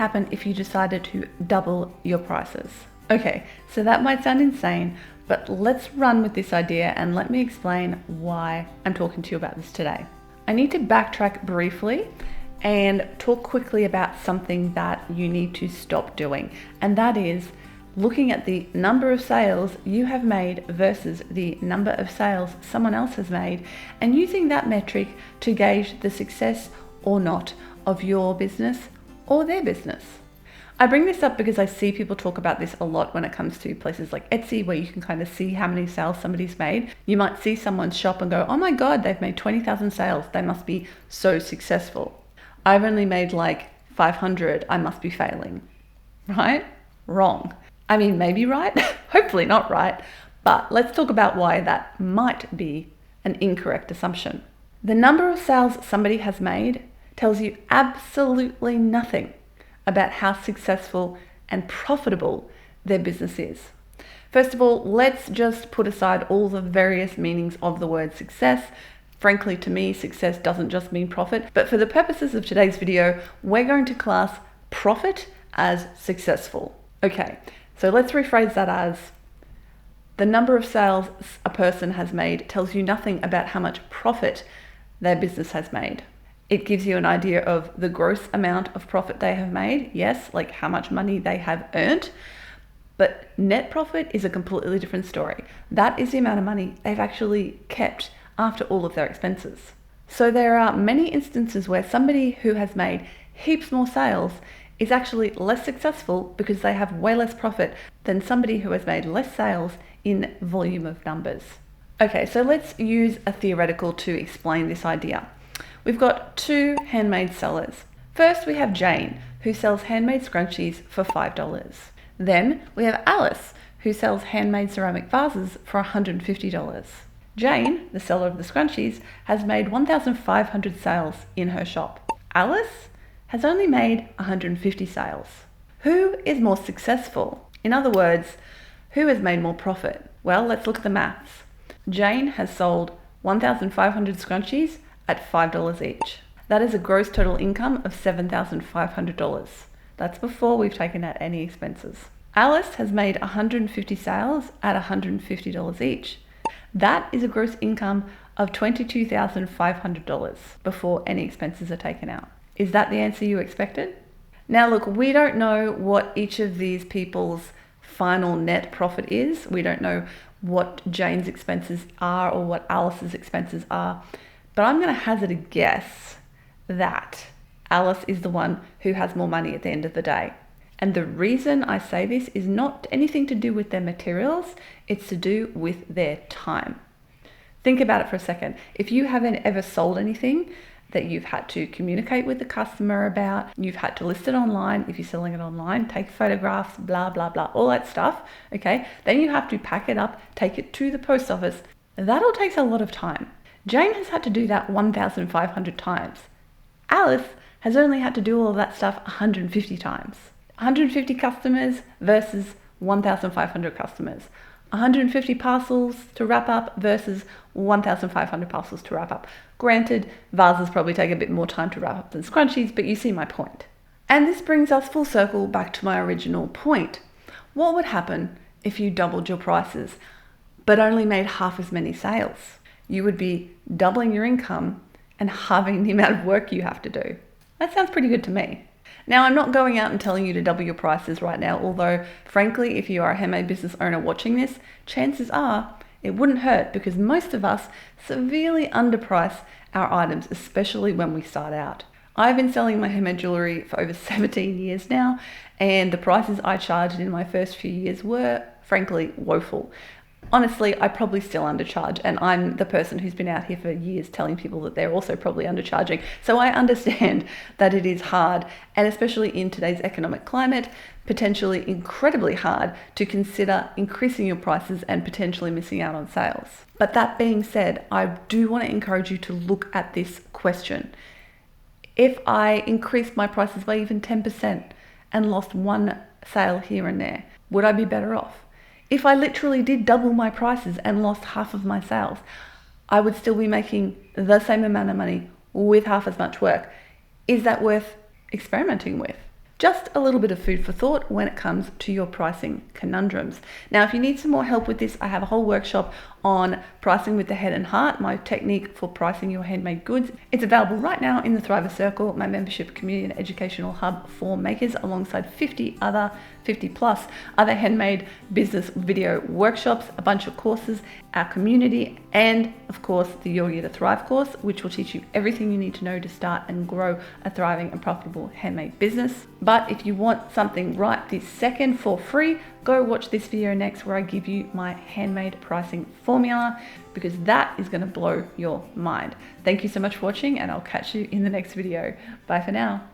happen if you decided to double your prices? Okay, so that might sound insane, but let's run with this idea and let me explain why I'm talking to you about this today. I need to backtrack briefly and talk quickly about something that you need to stop doing, and that is looking at the number of sales you have made versus the number of sales someone else has made, and using that metric to gauge the success or not of your business or their business. I bring this up because I see people talk about this a lot when it comes to places like Etsy, where you can kind of see how many sales somebody's made. You might see someone's shop and go, oh my God, they've made 20,000 sales. They must be so successful. I've only made like 500. I must be failing, right? Wrong. I mean, maybe right, hopefully not right, but let's talk about why that might be an incorrect assumption. The number of sales somebody has made tells you absolutely nothing about how successful and profitable their business is. First of all, let's just put aside all the various meanings of the word success. Frankly, to me, success doesn't just mean profit, but for the purposes of today's video, we're going to class profit as successful. Okay, so let's rephrase that as the number of sales a person has made tells you nothing about how much profit their business has made. It gives you an idea of the gross amount of profit they have made, yes, like how much money they have earned, but net profit is a completely different story. That is the amount of money they've actually kept after all of their expenses. So there are many instances where somebody who has made heaps more sales is actually less successful because they have way less profit than somebody who has made less sales in volume of numbers. Okay, so let's use a theoretical to explain this idea. We've got two handmade sellers. First, we have Jane, who sells handmade scrunchies for $5. Then we have Alice, who sells handmade ceramic vases for $150. Jane, the seller of the scrunchies, has made 1,500 sales in her shop. Alice has only made 150 sales. Who is more successful? In other words, who has made more profit? Well, let's look at the maths. Jane has sold 1,500 scrunchies at $5 each. That is a gross total income of $7,500. That's before we've taken out any expenses. Alice has made 150 sales at $150 each. That is a gross income of $22,500 before any expenses are taken out. Is that the answer you expected? Now look, we don't know what each of these people's final net profit is. We don't know what Jane's expenses are or what Alice's expenses are. But I'm going to hazard a guess that Alice is the one who has more money at the end of the day. And the reason I say this is not anything to do with their materials, it's to do with their time. Think about it for a second. If you haven't ever sold anything that you've had to communicate with the customer about, you've had to list it online, if you're selling it online, take photographs, blah, blah, blah, all that stuff, okay? Then you have to pack it up, take it to the post office. That all takes a lot of time. Jane has had to do that 1,500 times. Alice has only had to do all of that stuff 150 times. 150 customers versus 1,500 customers. 150 parcels to wrap up versus 1,500 parcels to wrap up. Granted, vases probably take a bit more time to wrap up than scrunchies, but you see my point. And this brings us full circle back to my original point. What would happen if you doubled your prices, but only made half as many sales? You would be doubling your income and halving the amount of work you have to do. That sounds pretty good to me. Now, I'm not going out and telling you to double your prices right now, although frankly, if you are a handmade business owner watching this, chances are it wouldn't hurt because most of us severely underprice our items, especially when we start out. I've been selling my handmade jewelry for over 17 years now, and the prices I charged in my first few years were frankly woeful. Honestly, I probably still undercharge, and I'm the person who's been out here for years telling people that they're also probably undercharging. So I understand that it is hard, and especially in today's economic climate, potentially incredibly hard to consider increasing your prices and potentially missing out on sales. But that being said, I do want to encourage you to look at this question. If I increased my prices by even 10% and lost one sale here and there, would I be better off? If I literally did double my prices and lost half of my sales, I would still be making the same amount of money with half as much work. Is that worth experimenting with? just a little bit of food for thought when it comes to your pricing conundrums. Now, if you need some more help with this, I have a whole workshop on pricing with the head and heart, my technique for pricing your handmade goods. It's available right now in the Thriver Circle, my membership community and educational hub for makers, alongside 50 plus other handmade business video workshops, a bunch of courses, our community, and of course the Your Year to Thrive course, which will teach you everything you need to know to start and grow a thriving and profitable handmade business. But if you want something right this second for free, go watch this video next where I give you my handmade pricing formula, because that is going to blow your mind. Thank you so much for watching, and I'll catch you in the next video. Bye for now.